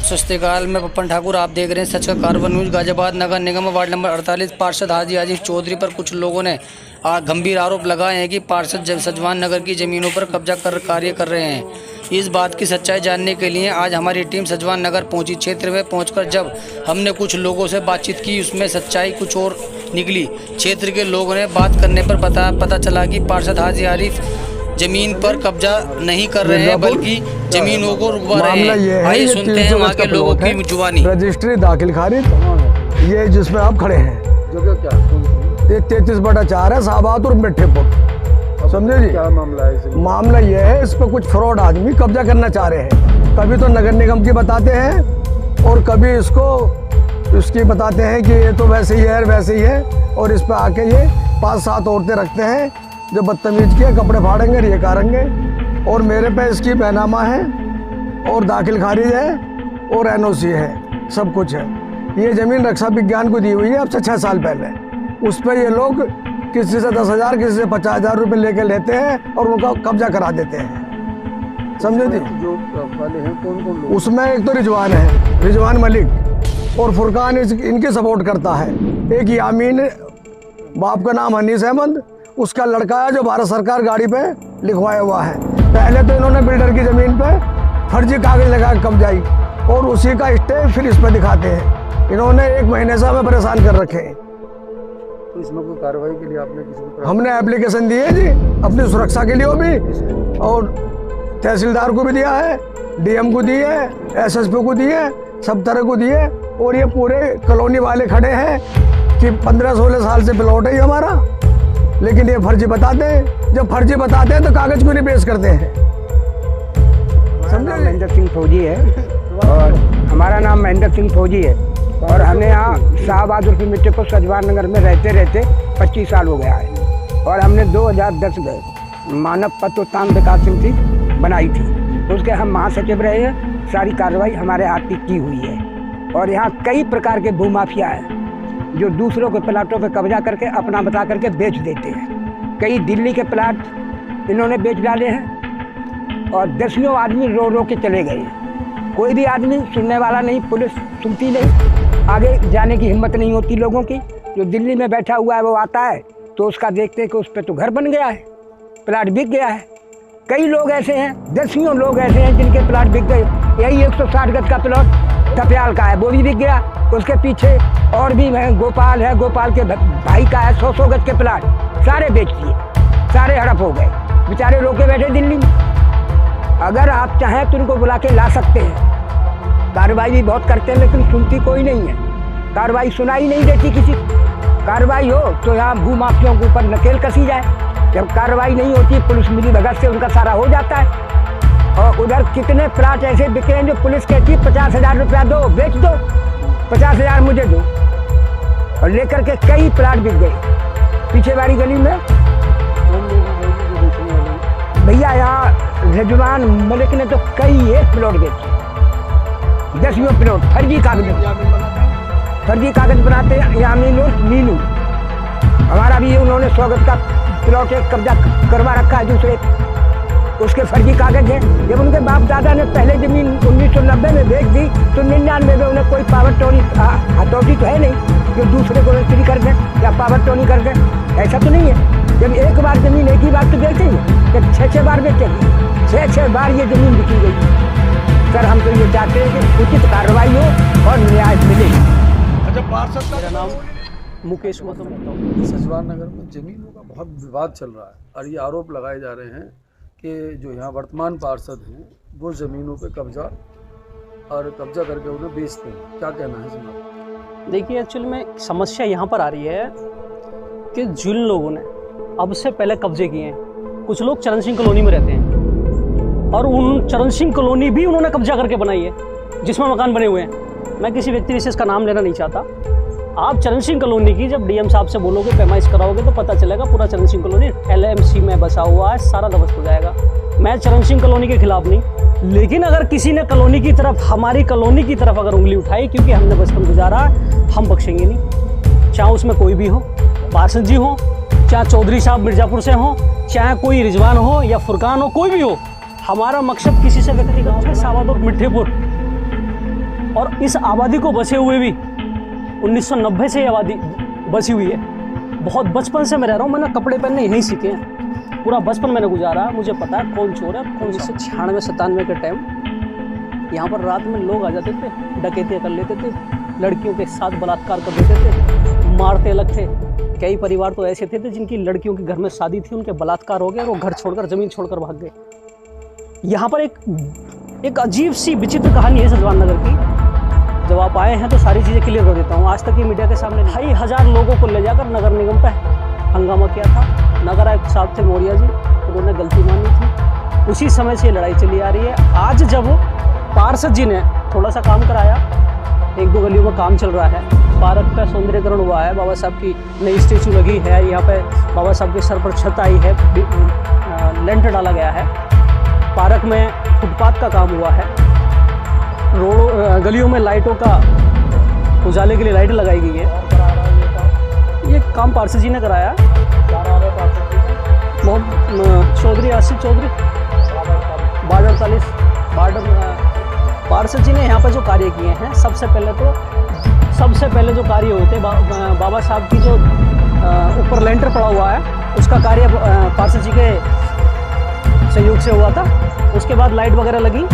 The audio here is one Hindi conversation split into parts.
सस्तेकाल में पप्पन ठाकुर आप देख रहे हैं सच का कारवा न्यूज। गाजियाबाद नगर निगम वार्ड नंबर 48 पार्षद हाजी आजिफ चौधरी पर कुछ लोगों ने गंभीर आरोप लगाए हैं कि पार्षद सजवान नगर की ज़मीनों पर कब्जा कर कार्य कर रहे हैं। इस बात की सच्चाई जानने के लिए आज हमारी टीम सजवान नगर पहुंची। क्षेत्र में पहुंचकर जब हमने कुछ लोगों से बातचीत की, उसमें सच्चाई कुछ और निकली। क्षेत्र के लोगों ने बात करने पर पता चला कि पार्षद हाजी आरिफ जमीन पर कब्जा नहीं कर रहे हैं बल्कि जमीनों को रुकवा रहे हैं। आइए सुनते हैं वहाँ के लोगों की जुबानी। रजिस्ट्री दाखिल खारिज ये जिसमें आप खड़े हैं, ये 33/4 है शाहबाद और मिठ्ठेपुर। समझे जी, क्या मामला है? मामला ये है, इस पर कुछ फ्रॉड आदमी कब्जा करना चाह रहे हैं। कभी तो नगर निगम की बताते हैं और कभी इसकी बताते हैं कि ये तो वैसे ही है वैसे ही है, और इस पर आके ये 5-7 औरतें रखते हैं जो बदतमीज किए, कपड़े फाड़ेंगे, ये करेंगे। और मेरे पे इसकी बैनामा है और दाखिल खारिज है और NOC है, सब कुछ है। ये ज़मीन रक्षा विज्ञान को दी हुई है अब से 6 साल पहले। उस पर ये लोग किसी से 10,000 किसी से 50,000 रुपये लेके लेते हैं और उनका कब्जा करा देते हैं। समझे जी? जो वाले हैं कौन कौन लोग? उसमें एक तो रिजवान है, रिजवान मलिक, और फुरकान इनकी सपोर्ट करता है। एक यामीन, बाप का नाम हनीस अहमद, उसका लड़का है जो भारत सरकार गाड़ी पे लिखवाया हुआ है। पहले तो इन्होंने बिल्डर की ज़मीन पे फर्जी कागज लगा कब्जाई और उसी का स्टे फिर इस पर दिखाते हैं। इन्होंने 1 महीने से हमें परेशान कर रखे हैं। तो इसमें कोई कार्रवाई के लिए आपने किसी को? हमने एप्लीकेशन दी है जी अपनी सुरक्षा के लिए भी, और तहसीलदार को भी दिया है, DM को दी है, SSP को दी है, सब तरह को दी है। और ये पूरे कॉलोनी वाले खड़े हैं कि 15-16 साल से प्लॉट है हमारा, लेकिन ये फर्जी बताते हैं। जब फर्जी बताते हैं तो कागज क्यों नहीं पेश करते हैं? समझे? महेंद्र सिंह फौजी है और हमारा नाम महेंद्र सिंह फौजी है और हमने यहाँ शाहबाद उर्फी मिठ्ठेपुर सजवान नगर में रहते 25 साल हो गया है। और हमने 2010 में मानव पत्रोत्थान विकास समिति बनाई थी, उसके हम महासचिव रहे हैं। सारी कार्रवाई हमारे हाथ की हुई है। और यहाँ कई प्रकार के भूमाफिया हैं जो दूसरों के प्लाटों पे कब्जा करके अपना बता करके बेच देते हैं। कई दिल्ली के प्लाट इन्होंने बेच डाले हैं और दसियों आदमी रो के चले गए हैं। कोई भी आदमी सुनने वाला नहीं, पुलिस सुनती नहीं, आगे जाने की हिम्मत नहीं होती लोगों की। जो दिल्ली में बैठा हुआ है वो आता है तो उसका देखते हैं कि उस पर तो घर बन गया है, प्लाट बिक गया है। कई लोग ऐसे हैं, दसियों लोग ऐसे हैं जिनके प्लाट बिक गए। यही 160 गज का प्लॉट टपियाल का है, वो भी बिक गया। उसके पीछे और भी है, गोपाल है, गोपाल के भाई का है 100 गज के प्लाट, सारे बेच दिए, सारे हड़प हो गए। बेचारे रोके बैठे दिल्ली में। अगर आप चाहें तो उनको बुला के ला सकते हैं। कार्रवाई भी बहुत करते हैं लेकिन सुनती कोई नहीं है। कार्रवाई सुनाई नहीं देती किसी। कार्रवाई हो तो यहाँ भूमाफियों के ऊपर नकेल कसी जाए। जब कार्रवाई नहीं होती, पुलिस मिली भगत से उनका सारा हो जाता है। और उधर कितने प्लाट ऐसे बिके हैं जो पुलिस कहती है 50,000 रुपया दो, बेच दो, 50,000 मुझे दो, और लेकर के कई प्लाट बिक गए। पीछे वाली गली में भैया यहाँ रिजवान मलिक ने तो कई एक प्लॉट बेचे, 10 प्लॉट फर्जी कागज बनाते हैं। यामीन और मीनू हमारा भी उन्होंने 100 गज का प्लॉट एक कब्जा करवा रखा है दूसरे, उसके फर्जी कागज है। जब उनके बाप दादा ने पहले जमीन 1990 में बेच दी तो 99 में उन्हें कोई पावर टोनी अथॉरिटी तो है नहीं जो दूसरे को रजिस्ट्री कर दें या पावर टोनी कर दें। ऐसा तो नहीं है। जब एक बार जमीन एक ही बार तो बेचेंगे, जब 6 बार बेचेंगे, 6 बार ये जमीन बिकी गई। सर हम तो ये चाहते हैं कि उचित कार्रवाई हो और न्याय मिले। अच्छा, पार्षद का नाम मुकेश मतम। सजवान नगर में जमीनों का बहुत विवाद चल रहा है और ये आरोप लगाए जा रहे हैं कि जो यहाँ वर्तमान पार्षद हैं वो ज़मीनों पे कब्जा करके उन्हें बेचते हैं। क्या कहना है इसमें? देखिए, एक्चुअली में समस्या यहाँ पर आ रही है कि जिन लोगों ने अब से पहले कब्जे किए हैं, कुछ लोग चरण सिंह कॉलोनी में रहते हैं और उन चरण सिंह कॉलोनी भी उन्होंने कब्जा करके बनाई है जिसमें मकान बने हुए हैं। मैं किसी व्यक्ति विशेष का नाम लेना नहीं चाहता। आप चरण सिंह कॉलोनी की जब DM साहब से बोलोगे, पैमाइश कराओगे तो पता चलेगा पूरा चरण सिंह कॉलोनी LMC में बसा हुआ है, सारा ध्वस्त हो जाएगा। मैं चरण सिंह कॉलोनी के खिलाफ नहीं, लेकिन अगर किसी ने कॉलोनी की तरफ, हमारी कॉलोनी की तरफ अगर उंगली उठाई, क्योंकि हमने बचपन गुजारा, हम बख्शेंगे नहीं। चाहे उसमें कोई भी हो, पार्षद जी हो, चाहे चौधरी साहब मिर्जापुर से हो, चाहे कोई रिजवान हो या फुरकान हो, कोई भी हो। हमारा मकसद किसी से व्यक्तिगत है। शाहबाद और मिठ्ठेपुर और इस आबादी को बसे हुए भी 1990 से ये आबादी बसी हुई है। बहुत बचपन से मैं रह रहा हूँ, मैंने कपड़े पहनने यहीं सीखे हैं, पूरा बचपन मैंने गुजारा। मुझे पता है कौन चोर है कौन। 1996-97 के टाइम यहाँ पर रात में लोग आ जाते थे, डकैतियाँ कर लेते थे, लड़कियों के साथ बलात्कार कर देते थे, मारते अलग थे। कई परिवार तो ऐसे थे जिनकी लड़कियों के घर में शादी थी, उनके बलात्कार हो गए और वो घर छोड़कर ज़मीन छोड़कर भाग गए। यहाँ पर एक अजीब सी विचित्र कहानी है सजवान नगर की। जब आप आए हैं तो सारी चीज़ें क्लियर कर देता हूँ। आज तक ये मीडिया के सामने 2,500 लोगों को ले जाकर नगर निगम पे हंगामा किया था। नगर आयुक्त साहब थे मौर्या जी, उन्होंने गलती मानी थी। उसी समय से लड़ाई चली आ रही है। आज जब पार्षद जी ने थोड़ा सा काम कराया, 1-2 गलियों में काम चल रहा है, पार्क का सौंदर्यकरण हुआ है, बाबा साहब की नई स्टैचू लगी है, यहाँ पे बाबा साहब के सर पर छत आई है, लेंटर डाला गया है, पार्क में फुटपाथ का काम हुआ है, रोडों गलियों में लाइटों का उजाले के लिए लाइट लगाई गई है। ये काम पार्षद जी ने कराया। चौधरी आसिफ चौधरी वार्ड 48 पार्षद जी ने यहाँ पर जो कार्य किए हैं, सबसे पहले जो कार्य हुए थे, बाबा साहब की जो ऊपर लेंटर पड़ा हुआ है उसका कार्य पार्षद जी के सहयोग से हुआ था। उसके बाद लाइट वगैरह लगी,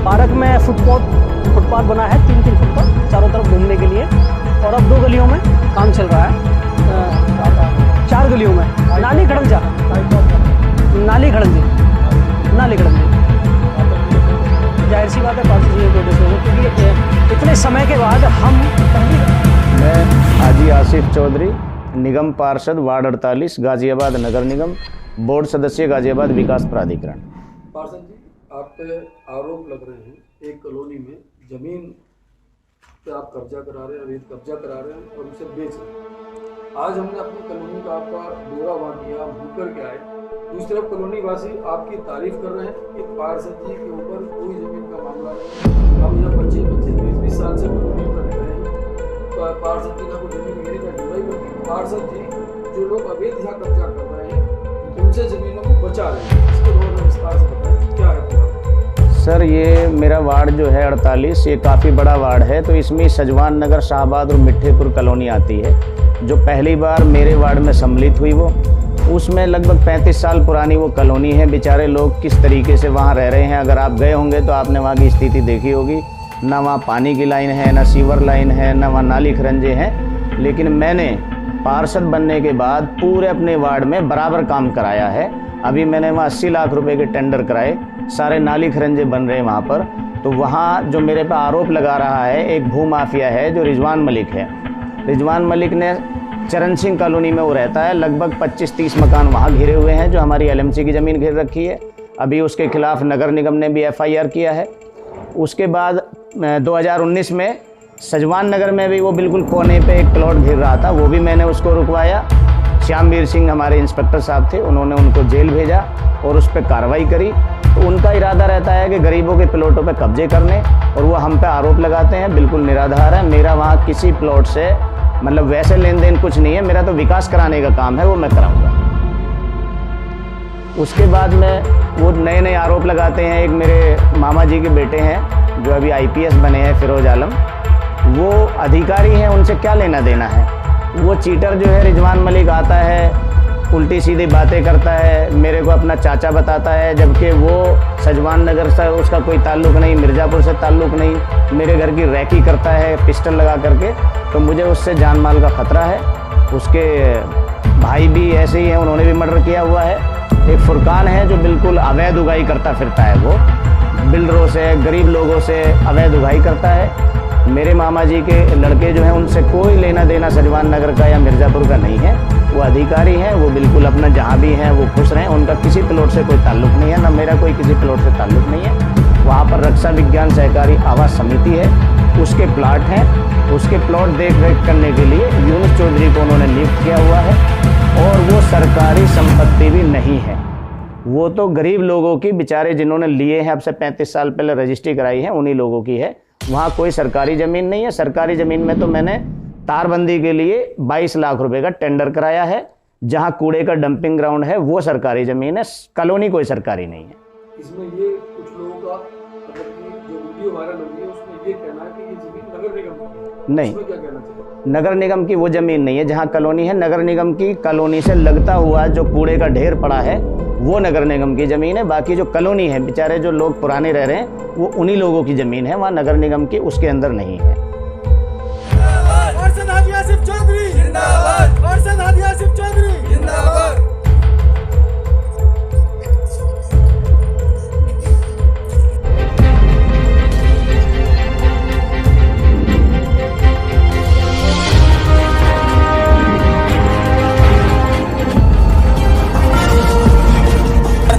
पार्क में फुटपाथ बना है 3-3 फुट का चारों तरफ घूमने के लिए। और अब 2 गलियों में काम चल रहा है, 4 गलियों में नाली खड़ंजा जाहिर सी बात है पार्षद जी को देते हैं, क्योंकि इतने समय के बाद हम मैं हाजी आसिफ चौधरी, निगम पार्षद वार्ड 48 गाजियाबाद नगर निगम, बोर्ड सदस्य गाजियाबाद विकास प्राधिकरण। पार्षद जी, आप पे आरोप लग रहे हैं, एक कॉलोनी में जमीन पे आप कब्जा करा रहे हैं, रेत कब्जा करा रहे हैं और उसे बेच रहे हैं। आज हमने अपनी कॉलोनी का आपका दौरा वहाँ किया, हम घूम कर के आए। दूसरी तरफ कॉलोनी वासी आपकी तारीफ कर रहे हैं कि पार्षद जी के ऊपर कोई जमीन का मामला नहीं। हम यहाँ 25-20 साल से कॉलोनी पर रह रहे हैं, पार्षद जी का कोई जमीन मेरी का डिवाई करती। पार्षद जी जो लोग अवैध यहाँ कब्जा कर रहे हैं उनसे जमीनों को बचा रहे हैं, इसको थोड़ा विस्तार से बताएं क्या है पूरा। सर, ये मेरा वार्ड जो है 48, ये काफ़ी बड़ा वार्ड है। तो इसमें सजवान नगर, शाहबाद और मिठ्ठेपुर कॉलोनी आती है, जो पहली बार मेरे वार्ड में सम्मिलित हुई। वो उसमें लगभग 35 साल पुरानी वो कॉलोनी है। बेचारे लोग किस तरीके से वहाँ रह रहे हैं, अगर आप गए होंगे तो आपने वहाँ की स्थिति देखी होगी। ना वहाँ पानी की लाइन है, ना सीवर लाइन है, ना वहाँ नाली खरंजे हैं। लेकिन मैंने पार्षद बनने के बाद पूरे अपने वार्ड में बराबर काम कराया है। अभी मैंने वहाँ 80 लाख रुपए के टेंडर कराए, सारे नाली खरंजे बन रहे हैं वहाँ पर। तो वहाँ जो मेरे पे आरोप लगा रहा है एक भूमाफिया है जो रिजवान मलिक है। रिजवान मलिक ने चरण सिंह कॉलोनी में वो रहता है, लगभग 25-30 मकान वहाँ घिरे हुए हैं जो हमारी LMC की ज़मीन घेर रखी है। अभी उसके खिलाफ नगर निगम ने भी FIR किया है। उसके बाद 2019 में सजवान नगर में भी वो बिल्कुल कोने पे एक प्लॉट घिर रहा था, वो भी मैंने उसको रुकवाया। श्यामवीर सिंह हमारे इंस्पेक्टर साहब थे, उन्होंने उनको जेल भेजा और उस पर कार्रवाई करी। तो उनका इरादा रहता है कि गरीबों के प्लॉटों पे कब्जे करने, और वो हम पे आरोप लगाते हैं, बिल्कुल निराधार है। मेरा वहाँ किसी प्लॉट से मतलब वैसे लेन देन कुछ नहीं है, मेरा तो विकास कराने का काम है, वो मैं कराऊंगा। उसके बाद में वो नए नए आरोप लगाते हैं। एक मेरे मामा जी के बेटे हैं जो अभी IPS बने हैं, फिरोज आलम, वो अधिकारी हैं, उनसे क्या लेना देना है। वो चीटर जो है रिजवान मलिक आता है, उल्टी सीधी बातें करता है, मेरे को अपना चाचा बताता है, जबकि वो सजवान नगर से उसका कोई ताल्लुक़ नहीं, मिर्ज़ापुर से ताल्लुक़ नहीं। मेरे घर की रैकी करता है पिस्टल लगा करके, तो मुझे उससे जान माल का ख़तरा है। उसके भाई भी ऐसे ही हैं, उन्होंने भी मर्डर किया हुआ है। एक फुरकान है जो बिल्कुल अवैध उगाई करता फिरता है, वो बिल्डरों से, गरीब लोगों से अवैध उगाई करता है। मेरे मामा जी के लड़के जो हैं उनसे कोई लेना देना सजवान नगर का या मिर्ज़ापुर का नहीं है। वो अधिकारी हैं, वो बिल्कुल अपना जहाँ भी हैं वो खुश रहें, उनका किसी प्लॉट से कोई ताल्लुक़ नहीं है, ना मेरा कोई किसी प्लॉट से ताल्लुक़ नहीं है। वहाँ पर रक्षा विज्ञान सहकारी आवास समिति है, उसके प्लाट हैं, उसके प्लॉट देख रेख करने के लिए यूनुस चौधरी को उन्होंने नियुक्त किया हुआ है। और वो सरकारी संपत्ति भी नहीं है, वो तो गरीब लोगों की, बेचारे जिन्होंने लिए हैं अब से 35 साल पहले रजिस्ट्री कराई है, उन्हीं लोगों की है। वहाँ कोई सरकारी ज़मीन नहीं है। सरकारी ज़मीन में तो मैंने तारबंदी के लिए 22 लाख रुपए का टेंडर कराया है। जहाँ कूड़े का डंपिंग ग्राउंड है वो सरकारी ज़मीन है, कॉलोनी कोई सरकारी नहीं है। इसमें ये कुछ लोगों का मतलब कि जो वीडियो वायरल हो रही है उसमें ये कहना है कि ये जमीन नगर निगम की है। नहीं, इसमें क्या कहना चाहिए? नगर निगम की वो ज़मीन नहीं है जहाँ कॉलोनी है। नगर निगम की कॉलोनी से लगता हुआ जो कूड़े का ढेर पड़ा है वो नगर निगम की ज़मीन है। बाकी जो कॉलोनी है, बेचारे जो लोग पुराने रह रहे हैं, वो उन्हीं लोगों की ज़मीन है, वहाँ नगर निगम की उसके अंदर नहीं है। पार्षद हाजी आसिफ चौधरी जिंदाबाद। पार्षद हाजी आसिफ चौधरी जिंदाबाद।